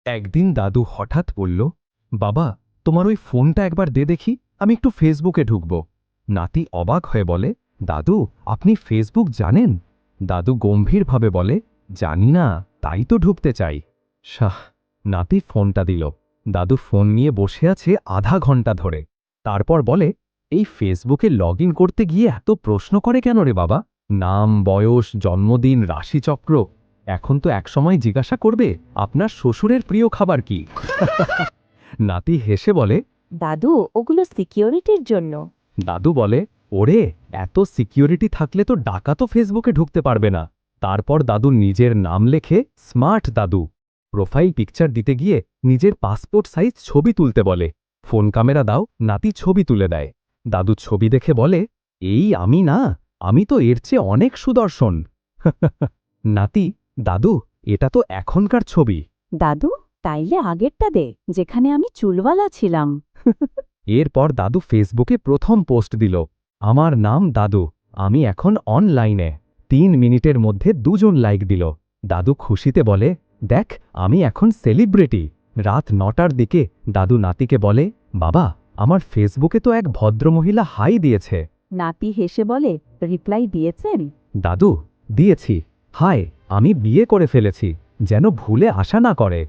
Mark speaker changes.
Speaker 1: একদিন দাদু হঠাৎ বলল, বাবা, তোমার ওই ফোনটা একবার দে দেখি, আমি একটু ফেসবুকে ঢুকব। নাতি অবাক হয়ে বলে, দাদু, আপনি ফেসবুক জানেন? দাদু গম্ভীরভাবে বলে, জানি না, তাই তো ঢুকতে চাই। শাহ। নাতি ফোনটা দিল। দাদু ফোন নিয়ে বসে আছে আধা ঘন্টা ধরে। তারপর বলে, এই ফেসবুকে লগ ইন করতে গিয়ে এত প্রশ্ন করে কেন রে বাবা? নাম, বয়স, জন্মদিন, রাশিচক্র। এখন তো একসময় জিজ্ঞাসা করবে, আপনার শ্বশুরের প্রিয় খাবার কি? নাতি হেসে বলে,
Speaker 2: দাদু, ওগুলো সিকিউরিটির জন্য।
Speaker 1: দাদু বলে, ওরে, এত সিকিউরিটি থাকলে তো ডাকাতও ফেসবুকে ঢুকতে পারবে না। তারপর দাদু নিজের নাম লেখে স্মার্ট দাদু। প্রোফাইল পিকচার দিতে গিয়ে নিজের পাসপোর্ট সাইজ ছবি তুলতে বলে। ফোন ক্যামেরা দাও, নাতি ছবি তুলে দেয়। দাদু ছবি দেখে বলে, এই আমি না, আমি তো এর চেয়ে অনেক সুদর্শন। নাতি, দাদু, এটা তো এখনকার ছবি।
Speaker 2: দাদু, তাইলে আগেরটা দে, যেখানে আমি চুলওয়ালা ছিলাম।
Speaker 1: এরপর দাদু ফেসবুকে প্রথম পোস্ট দিল, আমার নাম দাদু, আমি এখন অনলাইনে। 3 মিনিটের মধ্যে 2 জন লাইক দিল। দাদু খুশিতে বলে, দেখ, আমি এখন সেলিব্রিটি। রাত 9টার দিকে দাদু নাতিকে বলে, বাবা, আমার ফেসবুকে তো এক ভদ্রমহিলা হাই দিয়েছে।
Speaker 2: নাতি হেসে বলে, রিপ্লাই দিয়েছেন?
Speaker 1: দাদু, দিয়েছি। হাই, আমি বিয়ে করে ফেলেছি, যেন ভুলে আশা না করে।